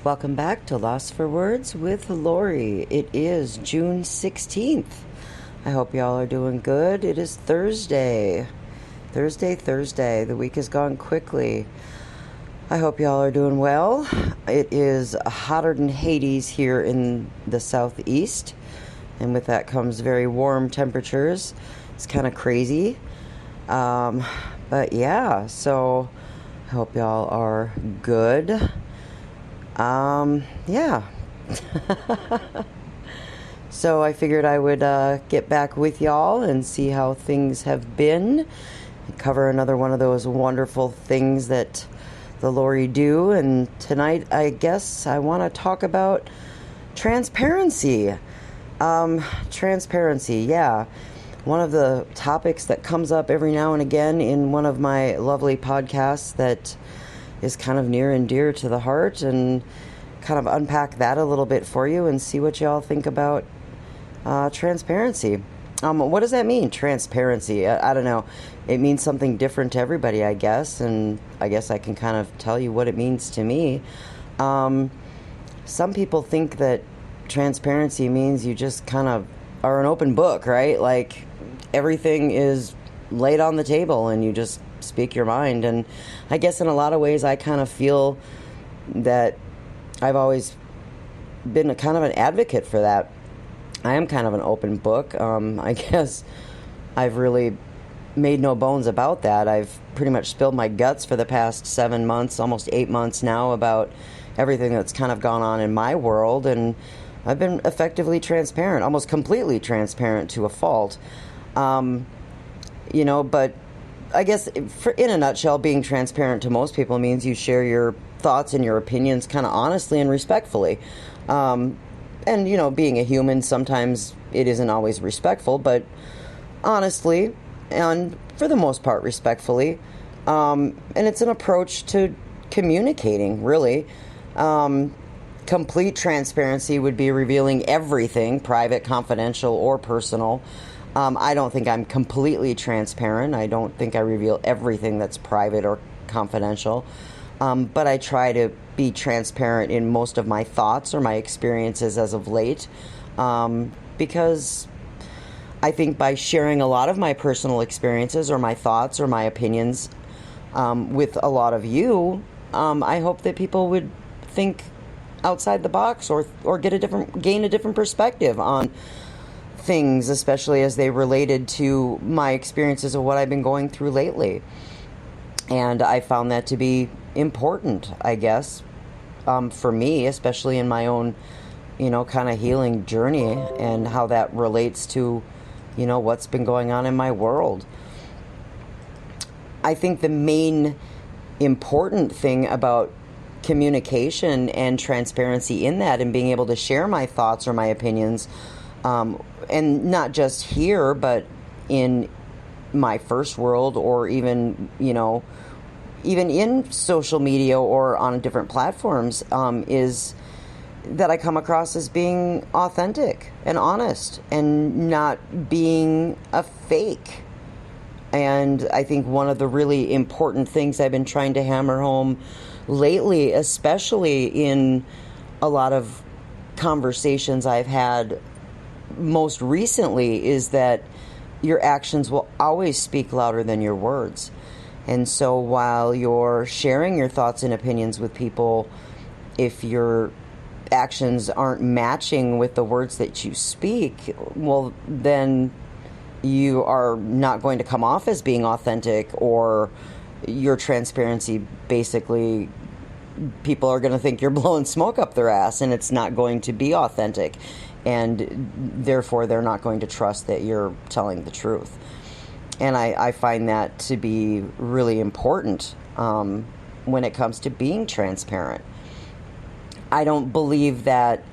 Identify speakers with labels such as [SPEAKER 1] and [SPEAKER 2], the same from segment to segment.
[SPEAKER 1] Welcome back to Lost for Words with Lori. It is June 16th. I hope y'all are doing good. It is Thursday. Thursday. The week has gone quickly. I hope y'all are doing well. It is hotter than Hades here in the southeast. And with that comes very warm temperatures. It's kind of crazy. But yeah, so I hope y'all are good. Yeah. So I figured I would get back with y'all and see how things have been. And cover another one of those wonderful things that the Lori do. And tonight, I guess I want to talk about transparency. Transparency, yeah. One of the topics that comes up every now and again in one of my lovely podcasts that is kind of near and dear to the heart, and kind of unpack that a little bit for you and see what y'all think about transparency. What does that mean, transparency? I don't know. It means something different to everybody, I guess, and I guess I can kind of tell you what it means to me. Some people think that transparency means you just kind of are an open book, right? Like everything is laid on the table and you just speak your mind. And I guess in a lot of ways I kind of feel that I've always been a kind of an advocate for that. I am kind of an open book. I guess I've really made no bones about that. I've pretty much spilled my guts for the past 7 months, almost 8 months now, about everything that's kind of gone on in my world, and I've been effectively transparent, almost completely transparent to a fault. But I guess in a nutshell, being transparent to most people means you share your thoughts and your opinions kind of honestly and respectfully. And, being a human, sometimes it isn't always respectful, but honestly, and for the most part, respectfully. And it's an approach to communicating, really. Complete transparency would be revealing everything, private, confidential, or personal. I don't think I'm completely transparent. I don't think I reveal everything that's private or confidential. But I try to be transparent in most of my thoughts or my experiences as of late. Because I think by sharing a lot of my personal experiences or my thoughts or my opinions with a lot of you, I hope that people would think outside the box or gain a different perspective on things, especially as they related to my experiences of what I've been going through lately. And I found that to be important, I guess, for me, especially in my own, kind of healing journey, and how that relates to, what's been going on in my world. I think the main important thing about communication and transparency in that, and being able to share my thoughts or my opinions, and not just here, but in my first world, or even in social media or on different platforms, is that I come across as being authentic and honest and not being a fake. And I think one of the really important things I've been trying to hammer home lately, especially in a lot of conversations I've had most recently, is that your actions will always speak louder than your words. And so while you're sharing your thoughts and opinions with people, if your actions aren't matching with the words that you speak, well, then you are not going to come off as being authentic, or your transparency, basically, people are going to think you're blowing smoke up their ass, and it's not going to be authentic. And therefore, they're not going to trust that you're telling the truth. And I find that to be really important when it comes to being transparent. I don't believe that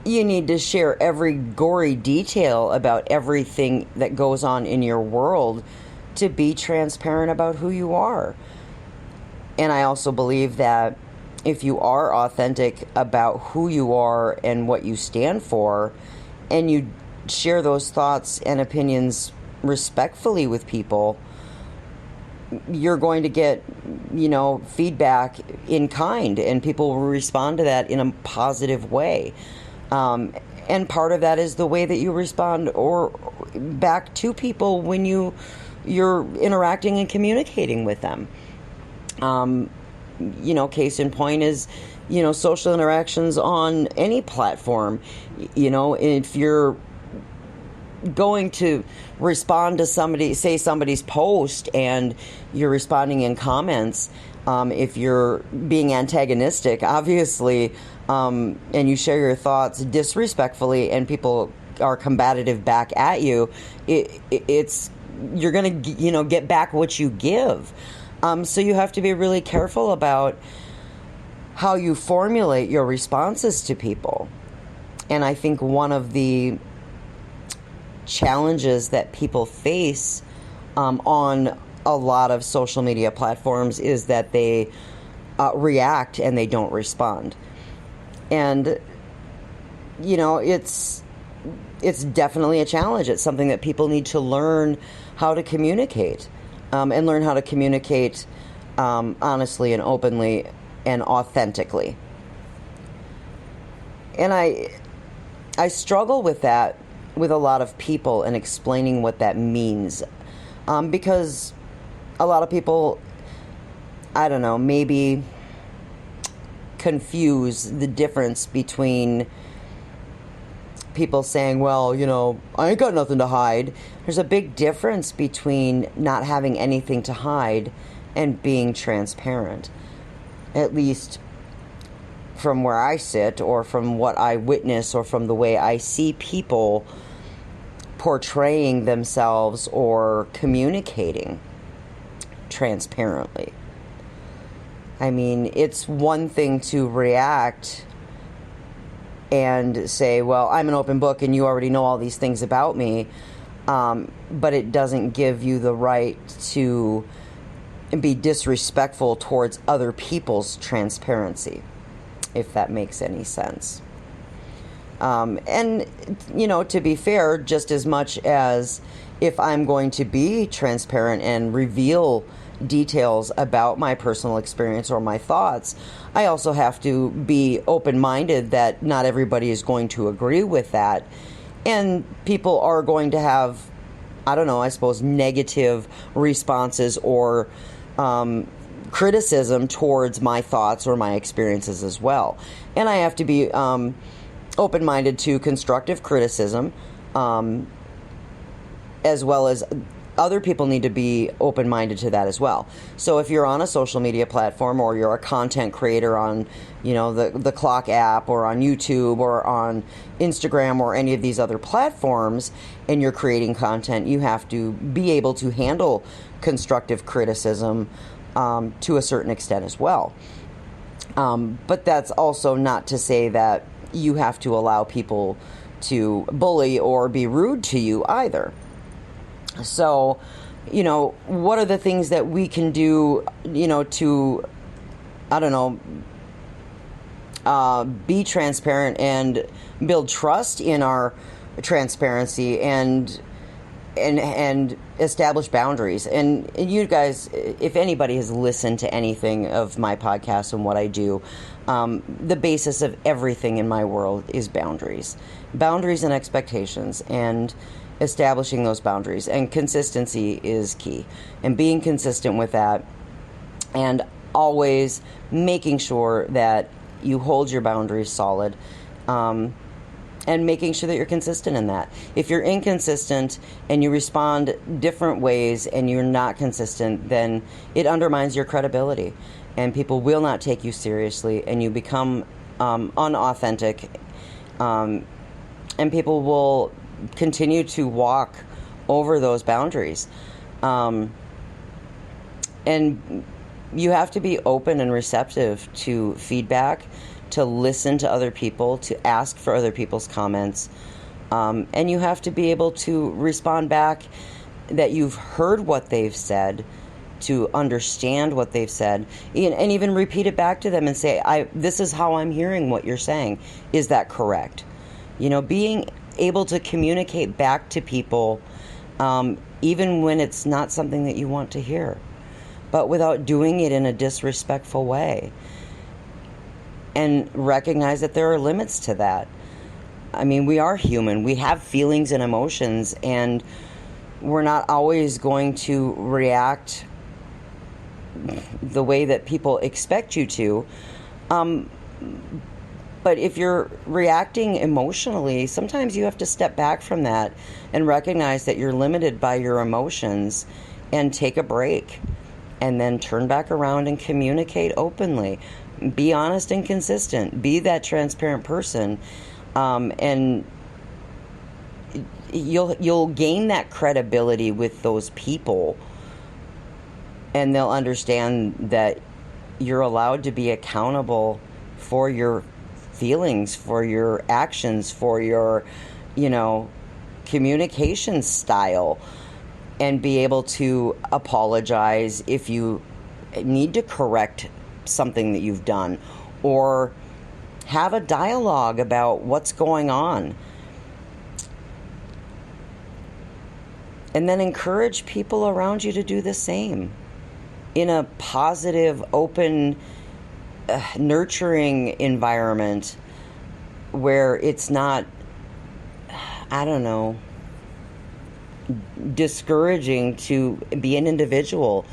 [SPEAKER 1] you need to share every gory detail about everything that goes on in your world to be transparent about who you are. And I also believe that if you are authentic about who you are and what you stand for, and you share those thoughts and opinions respectfully with people, you're going to get, feedback in kind, and people will respond to that in a positive way. And part of that is the way that you respond or back to people when you're interacting and communicating with them. Case in point is, social interactions on any platform. If you're going to respond to somebody's post and you're responding in comments, if you're being antagonistic, obviously, and you share your thoughts disrespectfully and people are combative back at you, you're going to, get back what you give. So you have to be really careful about how you formulate your responses to people. And I think one of the challenges that people face on a lot of social media platforms is that they react and they don't respond. And, it's definitely a challenge. It's something that people need to learn how to communicate, and learn how to communicate honestly and openly and authentically. And I struggle with that with a lot of people and explaining what that means, because a lot of people, I don't know, maybe confuse the difference between people saying, well, I ain't got nothing to hide. There's a big difference between not having anything to hide and being transparent, at least from where I sit or from what I witness or from the way I see people portraying themselves or communicating transparently. I mean, it's one thing to react and say, well, I'm an open book and you already know all these things about me, but it doesn't give you the right to be disrespectful towards other people's transparency, if that makes any sense. And, to be fair, just as much as if I'm going to be transparent and reveal details about my personal experience or my thoughts, I also have to be open-minded that not everybody is going to agree with that. And people are going to have, I don't know, I suppose, negative responses or criticism towards my thoughts or my experiences as well. And I have to be open-minded to constructive criticism, as well as other people need to be open-minded to that as well. So if you're on a social media platform or you're a content creator on, the Clock app or on YouTube or on Instagram or any of these other platforms, and you're creating content, you have to be able to handle constructive criticism to a certain extent as well. But that's also not to say that you have to allow people to bully or be rude to you either. So, what are the things that we can do, to, I don't know, be transparent and build trust in our transparency and establish boundaries. And you guys, if anybody has listened to anything of my podcast and what I do, the basis of everything in my world is boundaries and expectations, and establishing those boundaries. And consistency is key, and being consistent with that, and always making sure that you hold your boundaries solid, and making sure that you're consistent in that. If you're inconsistent and you respond different ways and you're not consistent, then it undermines your credibility, and people will not take you seriously, and you become unauthentic, and people will continue to walk over those boundaries. And you have to be open and receptive to feedback, to listen to other people, to ask for other people's comments. And you have to be able to respond back that you've heard what they've said, to understand what they've said, and even repeat it back to them and say, this is how I'm hearing what you're saying. Is that correct? Being able to communicate back to people, even when it's not something that you want to hear. but without doing it in a disrespectful way. And recognize that there are limits to that. I mean, we are human. We have feelings and emotions, and we're not always going to react the way that people expect you to. But if you're reacting emotionally, sometimes you have to step back from that and recognize that you're limited by your emotions and take a break and then turn back around and communicate openly. Be honest and consistent. Be that transparent person. And you'll gain that credibility with those people, and they'll understand that you're allowed to be accountable for your feelings, for your actions, for your, communication style, and be able to apologize if you need to correct something that you've done, or have a dialogue about what's going on. And then encourage people around you to do the same in a positive, open, nurturing environment where it's not, discouraging to be an individual.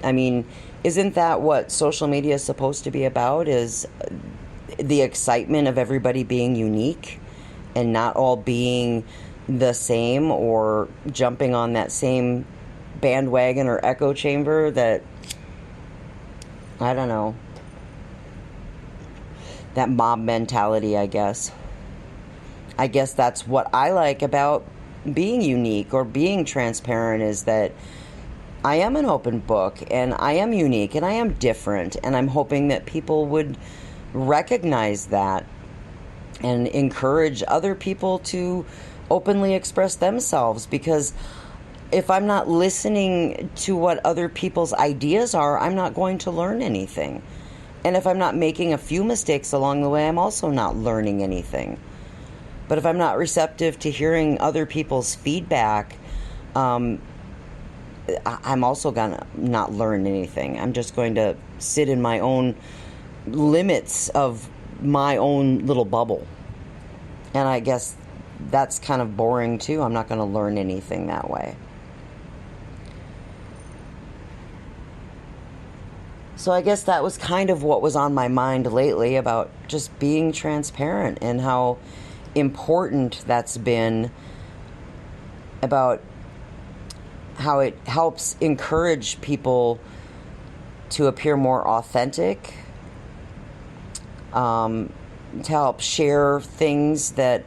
[SPEAKER 1] I mean, isn't that what social media is supposed to be about, is the excitement of everybody being unique and not all being the same or jumping on that same bandwagon or echo chamber that, that mob mentality, I guess. I guess that's what I like about being unique or being transparent, is that I am an open book and I am unique and I am different, and I'm hoping that people would recognize that and encourage other people to openly express themselves, because if I'm not listening to what other people's ideas are, I'm not going to learn anything. And if I'm not making a few mistakes along the way, I'm also not learning anything. But if I'm not receptive to hearing other people's feedback, I'm also going to not learn anything. I'm just going to sit in my own limits of my own little bubble. And I guess that's kind of boring too. I'm not going to learn anything that way. So I guess that was kind of what was on my mind lately, about just being transparent and how important that's been, about how it helps encourage people to appear more authentic, to help share things that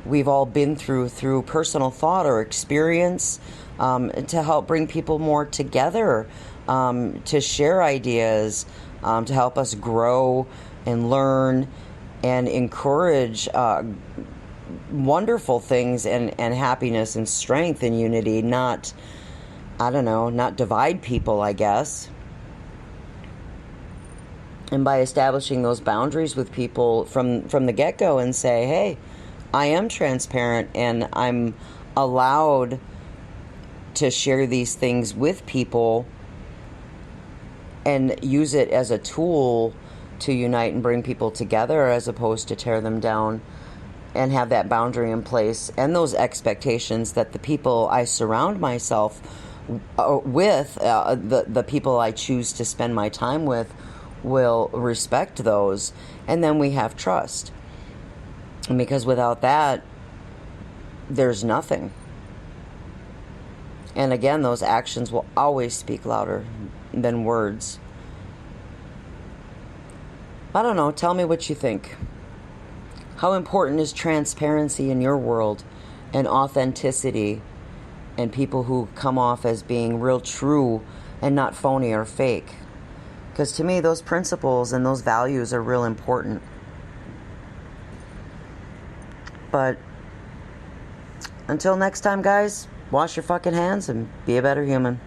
[SPEAKER 1] we've all been through personal thought or experience, to help bring people more together, to share ideas, to help us grow and learn and encourage wonderful things and happiness and strength and unity, not divide people, I guess. And by establishing those boundaries with people from the get-go and say, hey, I am transparent and I'm allowed to share these things with people and use it as a tool to unite and bring people together, as opposed to tear them down, and have that boundary in place and those expectations that the people I surround myself with, the people I choose to spend my time with, will respect those. And then we have trust. And because without that, there's nothing. And again, those actions will always speak louder than words. I don't know. Tell me what you think. How important is transparency in your world, and authenticity, and people who come off as being real true and not phony or fake? Because to me, those principles and those values are real important. But until next time, guys, wash your fucking hands and be a better human.